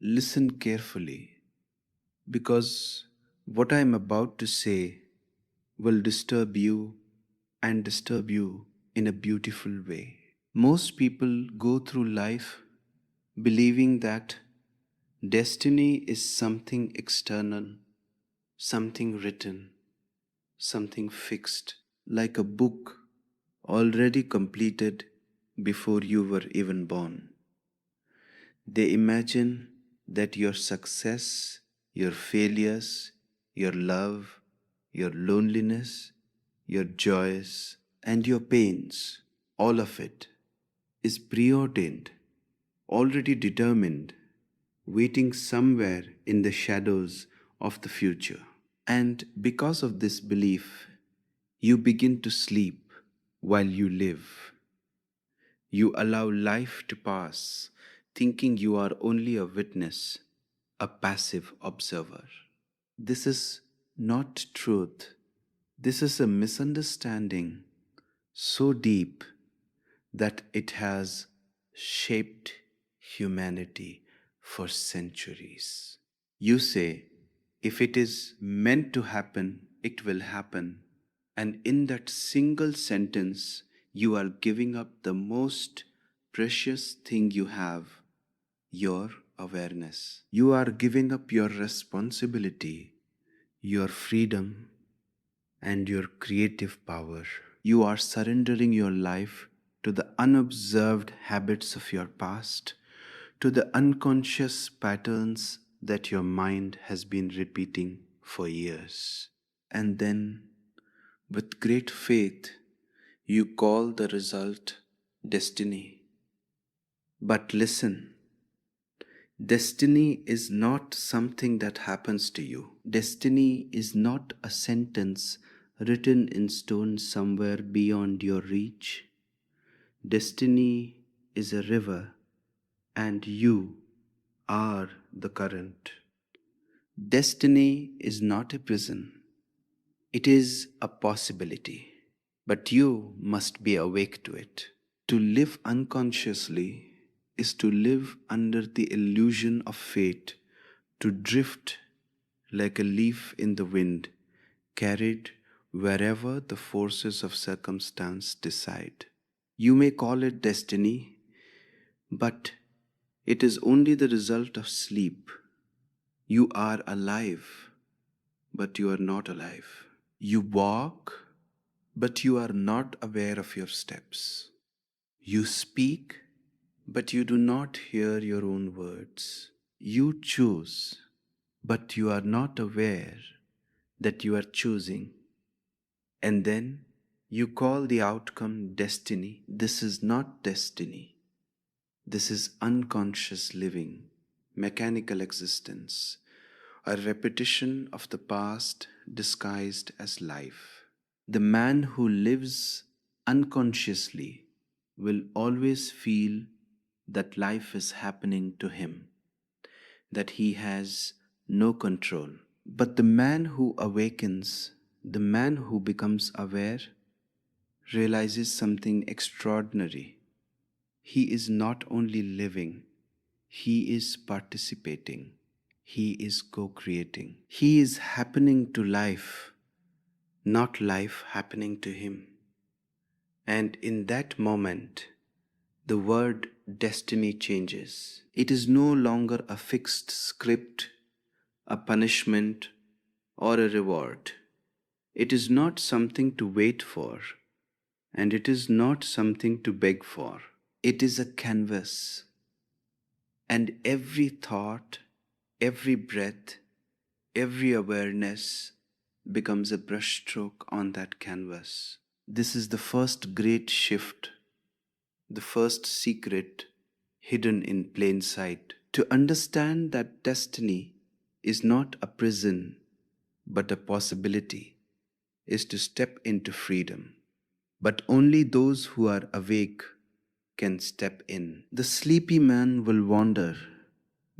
Listen carefully because what I am about to say will disturb you and disturb you in a beautiful way. Most people go through life believing that destiny is something external, something written, something fixed, like a book already completed before you were even born. They imagine that your success, your failures, your love, your loneliness, your joys, and your pains, all of it, is preordained, already determined, waiting somewhere in the shadows of the future. And because of this belief, you begin to sleep while you live. You allow life to pass, thinking you are only a witness, a passive observer. This is not truth. This is a misunderstanding so deep that it has shaped humanity for centuries. You say, if it is meant to happen, it will happen. And in that single sentence, you are giving up the most precious thing you have, your awareness. You are giving up your responsibility, your freedom, and your creative power. You are surrendering your life to the unobserved habits of your past, to the unconscious patterns that your mind has been repeating for years. And then, with great faith, you call the result destiny. But listen, destiny is not something that happens to you. Destiny is not a sentence written in stone somewhere beyond your reach. Destiny is a river, and you are the current. Destiny is not a prison, it is a possibility. But you must be awake to it. To live unconsciously is to live under the illusion of fate, to drift like a leaf in the wind, carried wherever the forces of circumstance decide. You may call it destiny, but it is only the result of sleep. You are alive, but you are not alive. You walk, but you are not aware of your steps. You speak, but you do not hear your own words. You choose, but you are not aware that you are choosing. And then you call the outcome destiny. This is not destiny. This is unconscious living, mechanical existence, a repetition of the past disguised as life. The man who lives unconsciously will always feel that life is happening to him, that he has no control. But the man who awakens, the man who becomes aware, realizes something extraordinary. He is not only living, he is participating, he is co creating. He is happening to life, not life happening to him. And in that moment, the word destiny changes. It is no longer a fixed script, a punishment, or a reward. It is not something to wait for, and it is not something to beg for. It is a canvas, and every thought, every breath, every awareness becomes a brushstroke on that canvas. This is the first great shift, the first secret hidden in plain sight. To understand that destiny is not a prison but a possibility is to step into freedom. But only those who are awake can step in. The sleepy man will wander,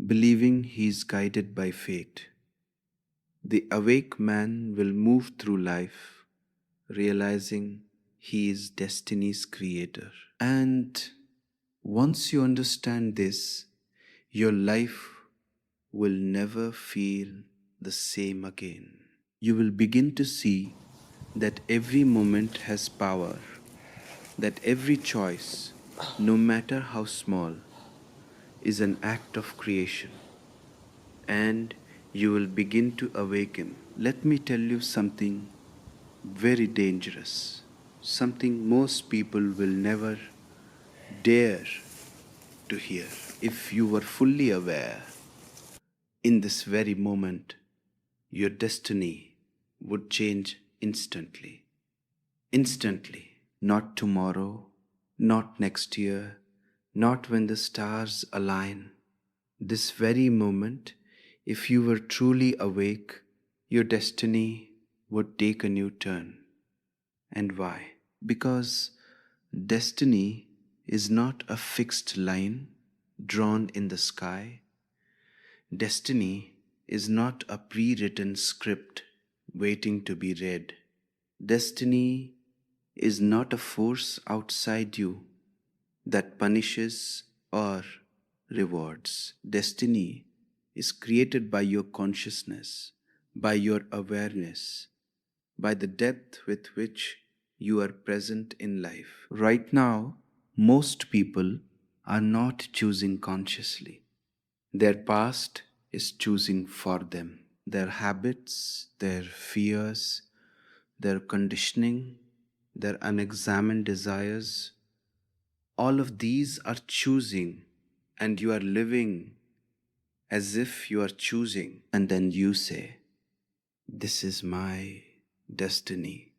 believing he is guided by fate. The awake man will move through life, realizing he is destiny's creator. And once you understand this, your life will never feel the same again. You will begin to see that every moment has power, that every choice, no matter how small, is an act of creation, and you will begin to awaken. Let me tell you something very dangerous, something most people will never dare to hear. If you were fully aware in this very moment, your destiny would change instantly. Instantly. Not tomorrow, not next year, not when the stars align. This very moment, if you were truly awake, your destiny would take a new turn. And why? Because destiny is not a fixed line drawn in the sky. Destiny is not a pre written script waiting to be read. Destiny is not a force outside you that punishes or rewards. Destiny is created by your consciousness, by your awareness, by the depth with which you are present in life. Right now, most people are not choosing consciously. Their past is choosing for them. Their habits, their fears, their conditioning, their unexamined desires, all of these are choosing, and you are living as if you are choosing. And then you say, "This is my destiny."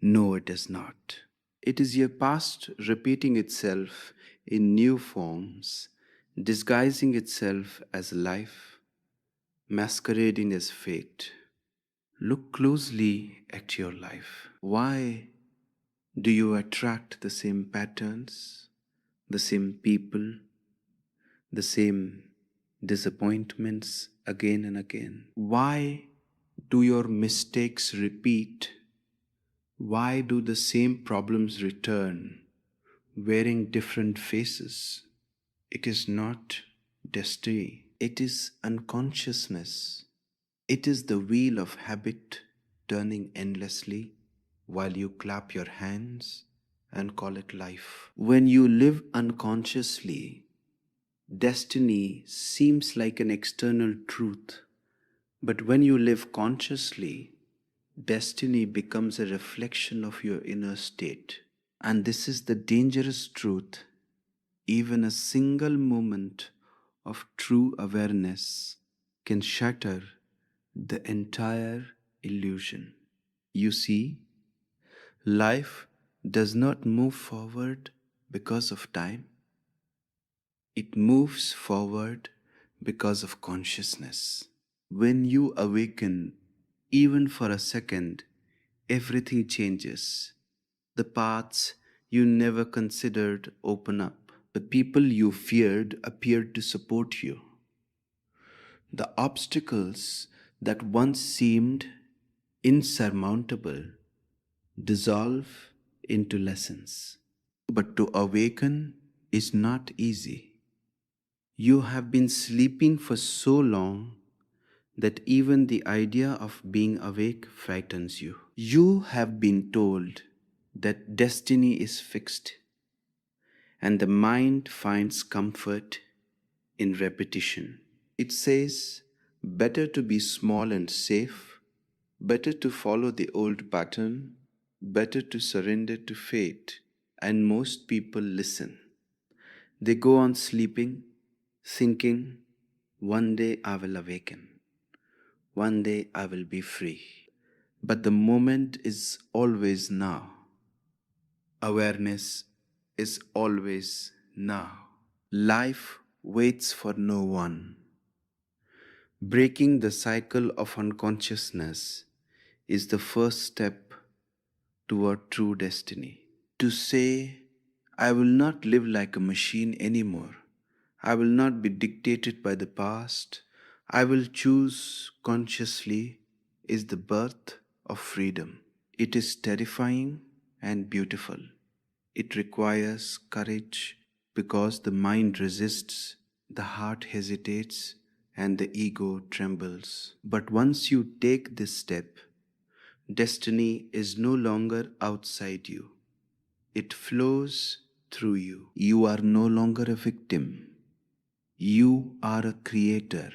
No, it is not. It is your past repeating itself in new forms, disguising itself as life, masquerading as fate. Look closely at your life. Why do you attract the same patterns, the same people, the same disappointments again and again? Why do your mistakes repeat? Why do the same problems return, wearing different faces? It is not destiny, it is unconsciousness. It is the wheel of habit turning endlessly while you clap your hands and call it life. When you live unconsciously, destiny seems like an external truth. But when you live consciously, destiny becomes a reflection of your inner state. And this is the dangerous truth. Even a single moment of true awareness can shatter the entire illusion. You see, life does not move forward because of time, it moves forward because of consciousness. When you awaken, even for a second, everything changes. The paths you never considered open up. The people you feared appear to support you. The obstacles that once seemed insurmountable dissolve into lessons. But to awaken is not easy. You have been sleeping for so long that even the idea of being awake frightens you. You have been told that destiny is fixed, and the mind finds comfort in repetition. It says, better to be small and safe, better to follow the old pattern, better to surrender to fate. And most people listen. They go on sleeping, thinking, one day I will awaken, one day I will be free. But the moment is always now. Awareness is always now. Life waits for no one. Breaking the cycle of unconsciousness is the first step toward true destiny. To say, I will not live like a machine anymore. I will not be dictated by the past. I will choose consciously is the birth of freedom. It is terrifying and beautiful. It requires courage because the mind resists, the heart hesitates, and the ego trembles. But once you take this step, destiny is no longer outside you. It flows through you. You are no longer a victim. You are a creator.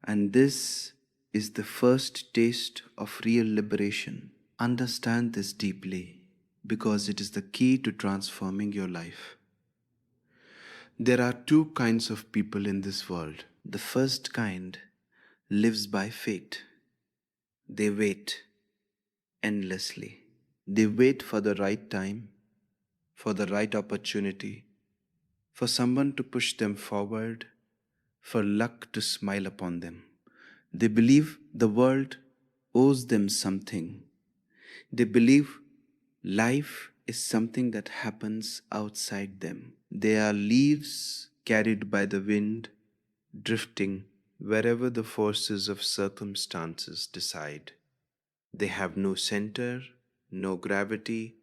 And this is the first taste of real liberation. Understand this deeply because it is the key to transforming your life. There are two kinds of people in this world. The first kind lives by fate. They wait endlessly. They wait for the right time, for the right opportunity, for someone to push them forward, for luck to smile upon them. They believe the world owes them something. They believe life is something that happens outside them. They are leaves carried by the wind, drifting wherever the forces of circumstances decide. They have no center, no gravity,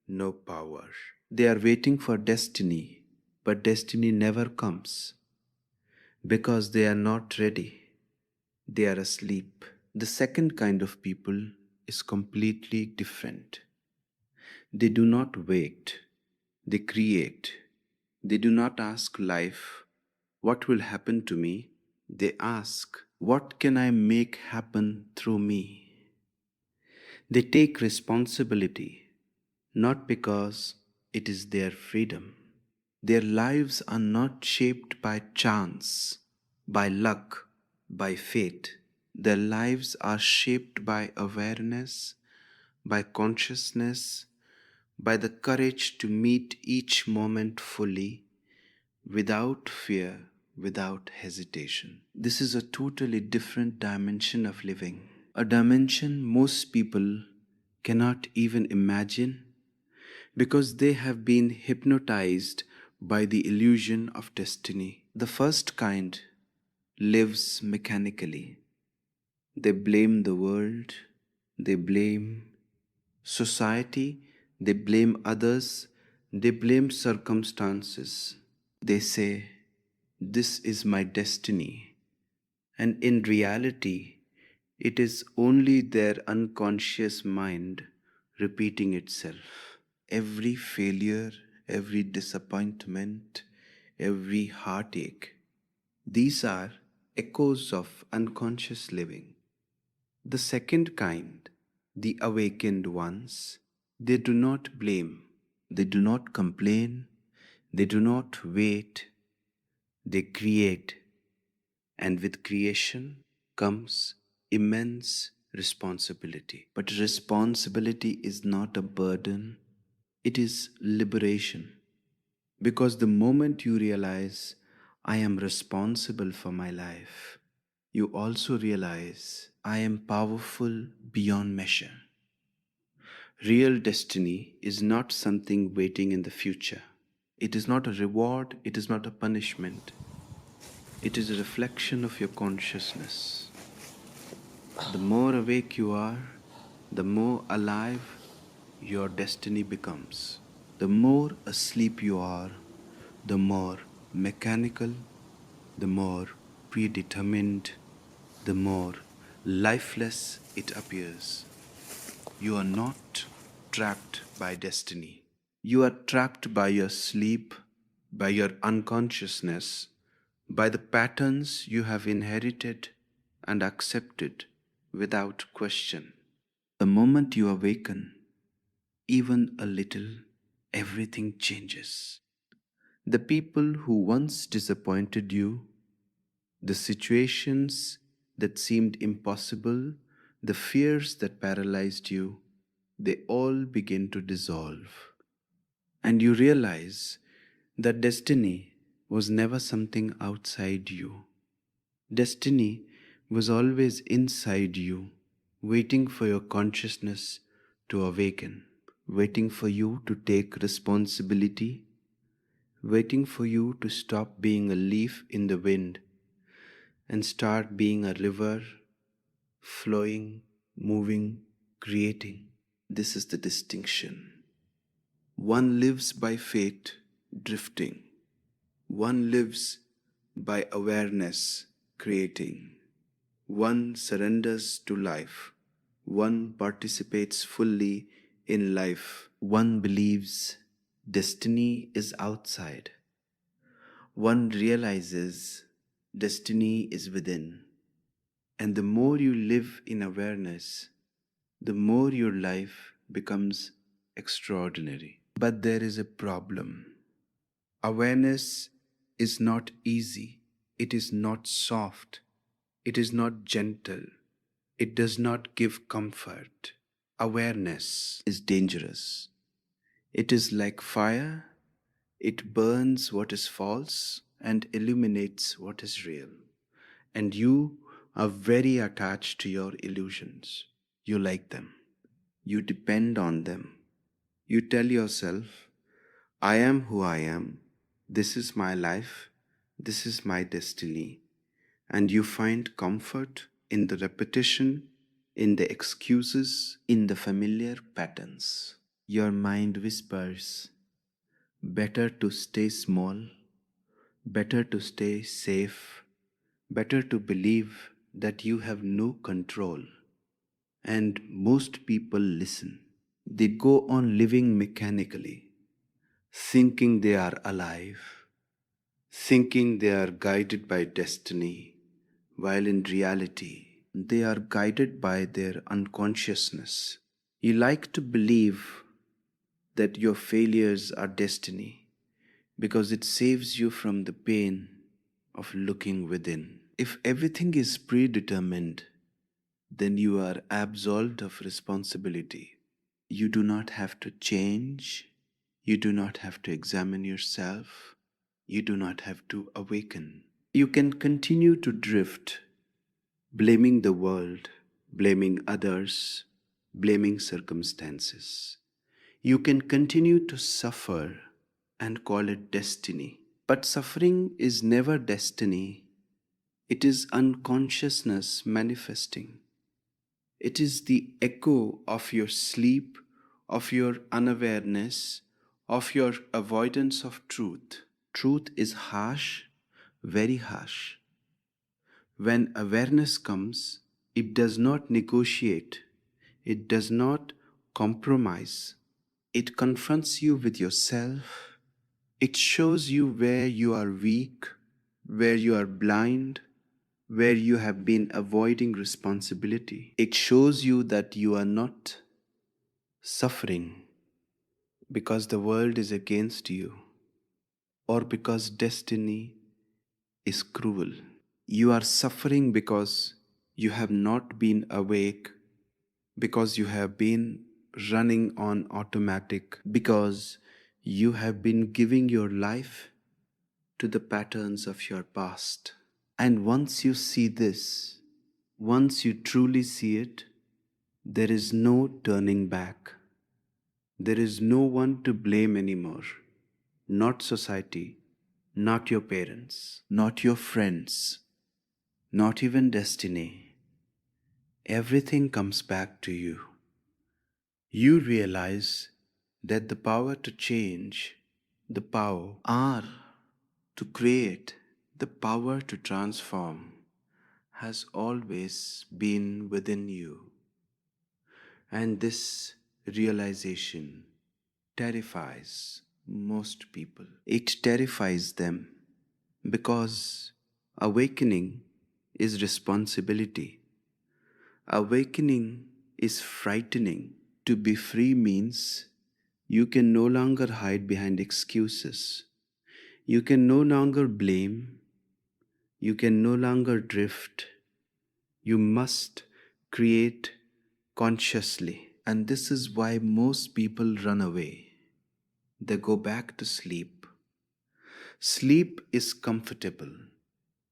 no power. They are waiting for destiny, but destiny never comes because they are not ready. They are asleep. The second kind of people is completely different. They do not wait, they create. They do not ask life, what will happen to me? They ask, what can I make happen through me? They take responsibility, not because it is their freedom. Their lives are not shaped by chance, by luck, by fate. Their lives are shaped by awareness, by consciousness, by the courage to meet each moment fully, without fear, without hesitation. This is a totally different dimension of living, a dimension most people cannot even imagine because they have been hypnotized by the illusion of destiny. The first kind lives mechanically. They blame the world, they blame society, they blame others, they blame circumstances. They say, this is my destiny. And in reality, it is only their unconscious mind repeating itself. Every failure, every disappointment, every heartache, these are echoes of unconscious living. The second kind, the awakened ones, they do not blame, they do not complain, they do not wait, they create. And with creation comes immense responsibility. But responsibility is not a burden, it is liberation. Because the moment you realize, I am responsible for my life, you also realize, I am powerful beyond measure. Real destiny is not something waiting in the future. It is not a reward, it is not a punishment. It is a reflection of your consciousness. The more awake you are, the more alive your destiny becomes. The more asleep you are, the more mechanical, the more predetermined, the more lifeless it appears. You are not trapped by destiny. You are trapped by your sleep, by your unconsciousness, by the patterns you have inherited and accepted without question. The moment you awaken, even a little, everything changes. The people who once disappointed you, the situations that seemed impossible, the fears that paralyzed you, they all begin to dissolve. And you realize that destiny was never something outside you. Destiny was always inside you, waiting for your consciousness to awaken, waiting for you to take responsibility, waiting for you to stop being a leaf in the wind and start being a river, flowing, moving, creating. This is the distinction. One lives by fate, drifting. One lives by awareness, creating. One surrenders to life. One participates fully in life. One believes destiny is outside. One realizes destiny is within. And the more you live in awareness, the more your life becomes extraordinary. But there is a problem. Awareness is not easy. It is not soft. It is not gentle. It does not give comfort. Awareness is dangerous. It is like fire. It burns what is false and illuminates what is real. And you are very attached to your illusions. You like them. You depend on them. You tell yourself, I am who I am. This is my life. This is my destiny. And you find comfort in the repetition, in the excuses, in the familiar patterns. Your mind whispers, better to stay small, better to stay safe, better to believe that you have no control. And most people listen. They go on living mechanically, thinking they are alive, thinking they are guided by destiny, while in reality, they are guided by their unconsciousness. You like to believe that your failures are destiny because it saves you from the pain of looking within. If everything is predetermined, then you are absolved of responsibility. You do not have to change. You do not have to examine yourself. You do not have to awaken. You can continue to drift, blaming the world, blaming others, blaming circumstances. You can continue to suffer and call it destiny. But suffering is never destiny. It is unconsciousness manifesting. It is the echo of your sleep, of your unawareness, of your avoidance of truth. Truth is harsh, very harsh. When awareness comes, it does not negotiate, it does not compromise. It confronts you with yourself. It shows you where you are weak, where you are blind, where you have been avoiding responsibility. It shows you that you are not suffering because the world is against you or because destiny is cruel. You are suffering because you have not been awake, because you have been running on automatic, because you have been giving your life to the patterns of your past. And once you see this, once you truly see it, there is no turning back. There is no one to blame anymore. Not society, not your parents, not your friends, not even destiny. Everything comes back to you. You realize that the power to change, the power to create, the power to transform has always been within you. And this realization terrifies most people. It terrifies them because awakening is responsibility. Awakening is frightening. To be free means you can no longer hide behind excuses. You can no longer blame. You can no longer drift. You must create consciously. And this is why most people run away. They go back to sleep. Sleep is comfortable.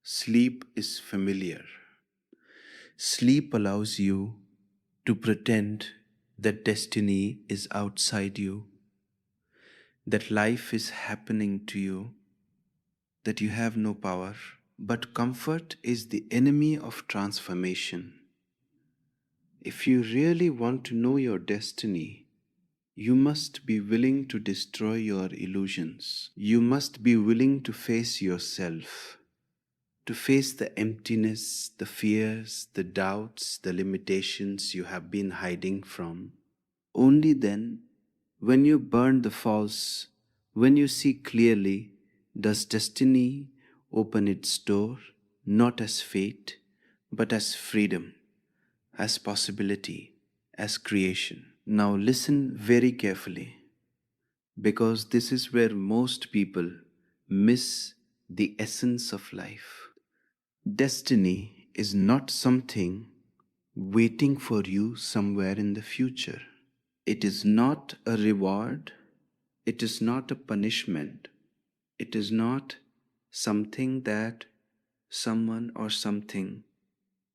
Sleep is familiar. Sleep allows you to pretend that destiny is outside you, that life is happening to you, that you have no power. But comfort is the enemy of transformation. If you really want to know your destiny, you must be willing to destroy your illusions. You must be willing to face yourself. to face the emptiness, the fears, the doubts, the limitations you have been hiding from. Only then, when you burn the false, when you see clearly, does destiny open its door, not as fate, but as freedom, as possibility, as creation. Now listen very carefully, because this is where most people miss the essence of life. Destiny is not something waiting for you somewhere in the future. It is not a reward. It is not a punishment. It is not something that someone or something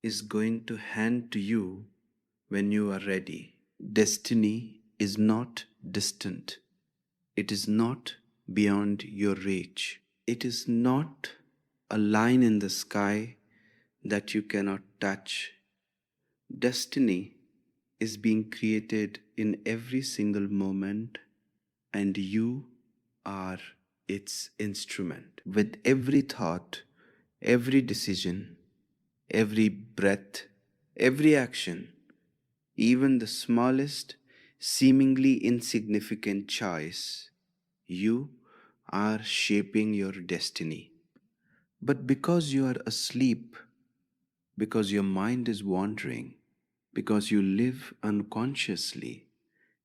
is going to hand to you when you are ready. Destiny is not distant. It is not beyond your reach. It is not a line in the sky that you cannot touch. Destiny is being created in every single moment, and you are its instrument. With every thought, every decision, every breath, every action, even the smallest, seemingly insignificant choice, you are shaping your destiny. But because you are asleep, because your mind is wandering, because you live unconsciously,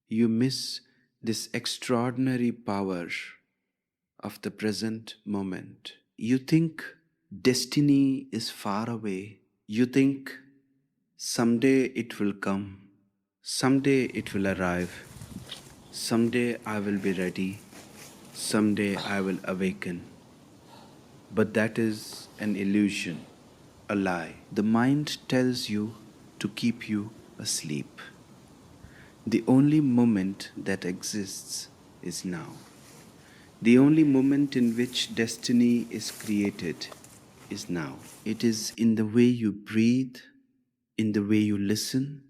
you miss this extraordinary power of the present moment. You think destiny is far away. You think someday it will come, someday it will arrive, someday I will be ready, someday I will awaken. But that is an illusion, a lie. The mind tells you to keep you asleep. The only moment that exists is now. The only moment in which destiny is created is now. It is in the way you breathe, in the way you listen,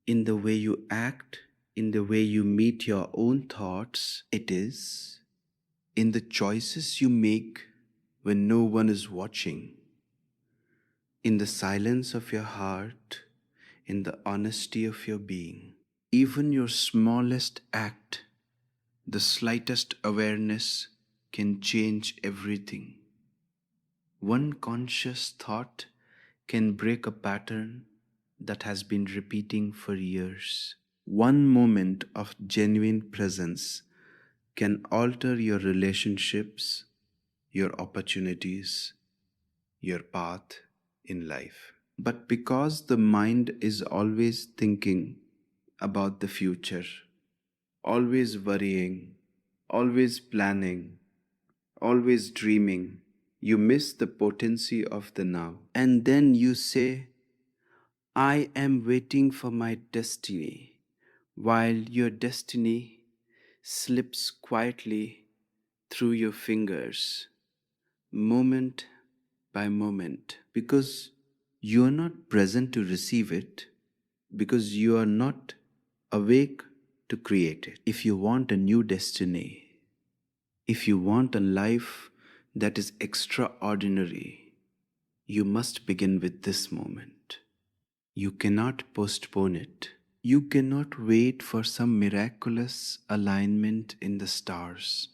in the way you act, in the way you meet your own thoughts. It is in the choices you make when no one is watching, in the silence of your heart, in the honesty of your being. Even your smallest act, the slightest awareness can change everything. One conscious thought can break a pattern that has been repeating for years. One moment of genuine presence can alter your relationships, your opportunities, your path in life. But because the mind is always thinking about the future, always worrying, always planning, always dreaming, you miss the potency of the now. And then you say, I am waiting for my destiny, while your destiny slips quietly through your fingers, moment by moment, because you are not present to receive it, because you are not awake to create it. If you want a new destiny, if you want a life that is extraordinary, you must begin with this moment. You cannot postpone it. You cannot wait for some miraculous alignment in the stars.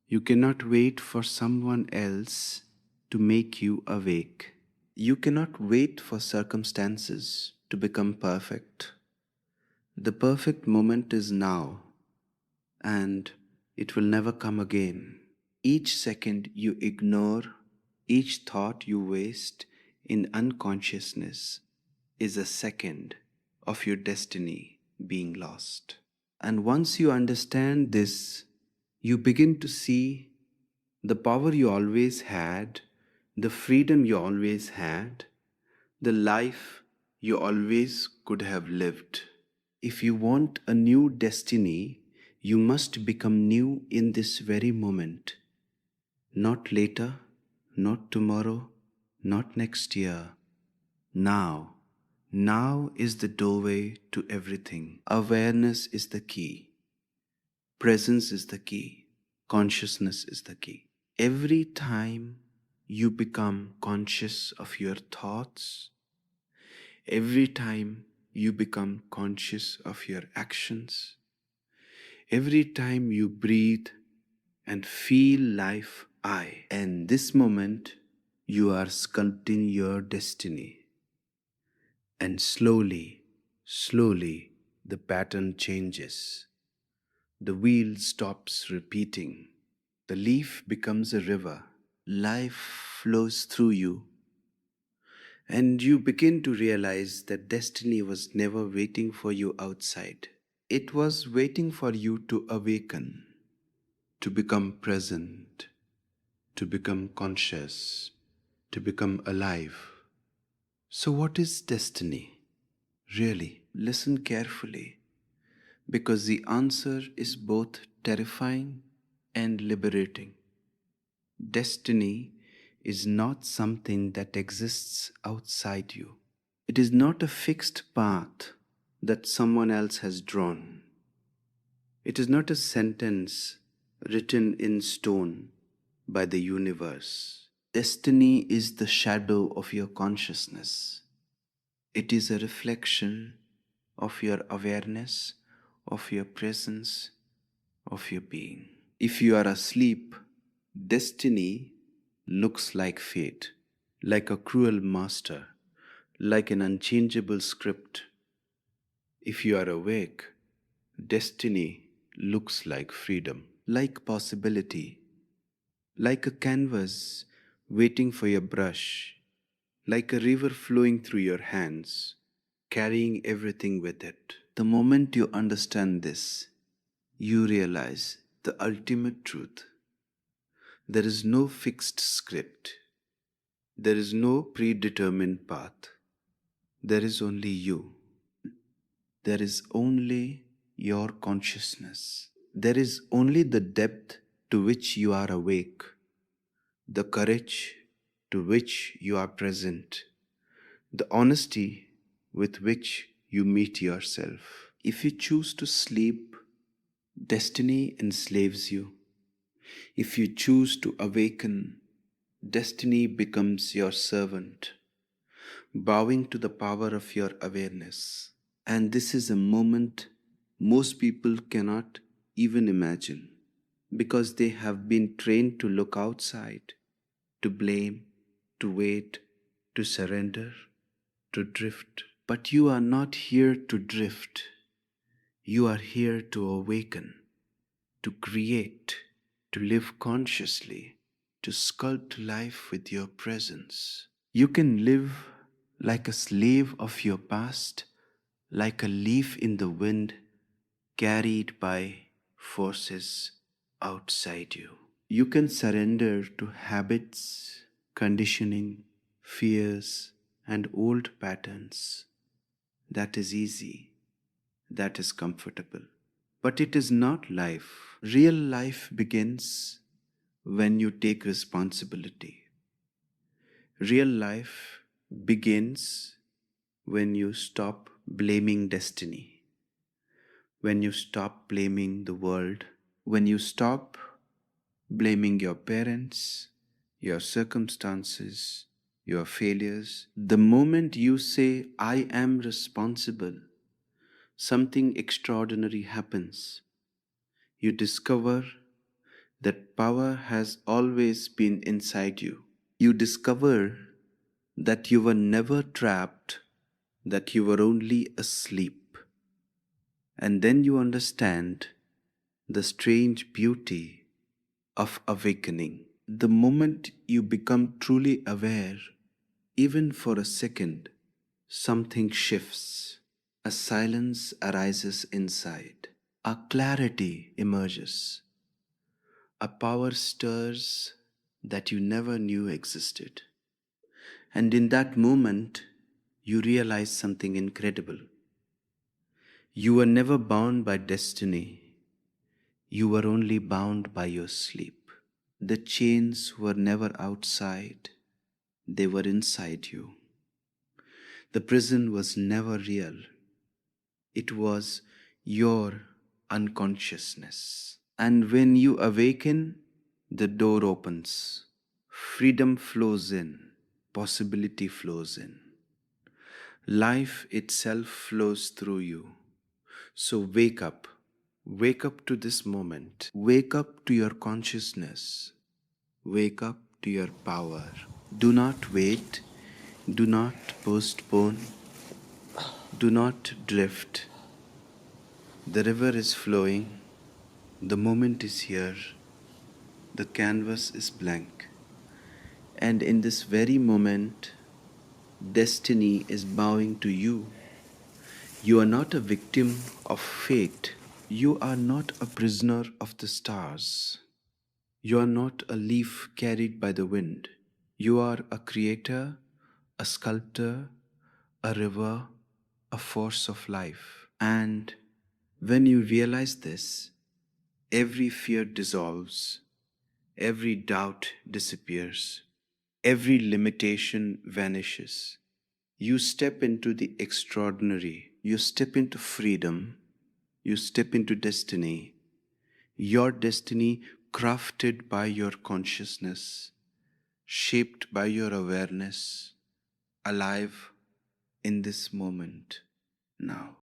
You cannot wait for someone else to make you awake. You cannot wait for circumstances to become perfect. The perfect moment is now, and it will never come again. Each second you ignore, each thought you waste in unconsciousness is a second of your destiny being lost. And once you understand this, you begin to see the power you always had, the freedom you always had, the life you always could have lived. If you want a new destiny, you must become new in this very moment. Not later, not tomorrow, not next year. Now. Now is the doorway to everything. Awareness is the key. Presence is the key. Consciousness is the key. Every time you become conscious of your thoughts, every time you become conscious of your actions, every time you breathe and feel life I. And this moment, you are sculpting your destiny. And slowly, slowly, the pattern changes. The wheel stops repeating. The leaf becomes a river. Life flows through you. And you begin to realize that destiny was never waiting for you outside. It was waiting for you to awaken, to become present, to become conscious, to become alive. So, what is destiny? Really, listen carefully, because the answer is both terrifying and liberating. Destiny is not something that exists outside you. It is not a fixed path that someone else has drawn. It is not a sentence written in stone by the universe. Destiny is the shadow of your consciousness. It is a reflection of your awareness, of your presence, of your being. If you are asleep, destiny looks like fate, like a cruel master, like an unchangeable script. If you are awake, destiny looks like freedom, like possibility, like a canvas waiting for your brush, like a river flowing through your hands, carrying everything with it. The moment you understand this, you realize the ultimate truth. There is no fixed script. There is no predetermined path. There is only you. There is only your consciousness. There is only the depth to which you are awake, the courage to which you are present, the honesty with which you meet yourself. If you choose to sleep, destiny enslaves you. If you choose to awaken, destiny becomes your servant, bowing to the power of your awareness. And this is a moment most people cannot even imagine, because they have been trained to look outside, to blame, to wait, to surrender, to drift. But you are not here to drift. You are here to awaken, to create, to live consciously, to sculpt life with your presence. You can live like a slave of your past, like a leaf in the wind, carried by forces outside you. You can surrender to habits, conditioning, fears, and old patterns. That is easy. That is comfortable. But it is not life. Real life begins when you take responsibility. Real life begins when you stop blaming destiny, when you stop blaming the world, when you stop blaming your parents, your circumstances, your failures. The moment you say, I am responsible, something extraordinary happens. You discover that power has always been inside you. You discover that you were never trapped, that you were only asleep. And then you understand the strange beauty of awakening. The moment you become truly aware, even for a second, something shifts. A silence arises inside. A clarity emerges. A power stirs that you never knew existed. And in that moment, you realize something incredible. You were never bound by destiny. You were only bound by your sleep. The chains were never outside. They were inside you. The prison was never real. It was your unconsciousness. And when you awaken, the door opens. Freedom flows in, possibility flows in. Life itself flows through you. So wake up. Wake up to this moment. Wake up to your consciousness. Wake up to your power. Do not wait. Do not postpone. Do not drift. The river is flowing. The moment is here. The canvas is blank. And in this very moment, destiny is bowing to you. You are not a victim of fate. You are not a prisoner of the stars. You are not a leaf carried by the wind. You are a creator, a sculptor, a river, a force of life. And when you realize this, every fear dissolves, every doubt disappears, every limitation vanishes. You step into the extraordinary, you step into freedom, you step into destiny, your destiny crafted by your consciousness, shaped by your awareness, alive in this moment now.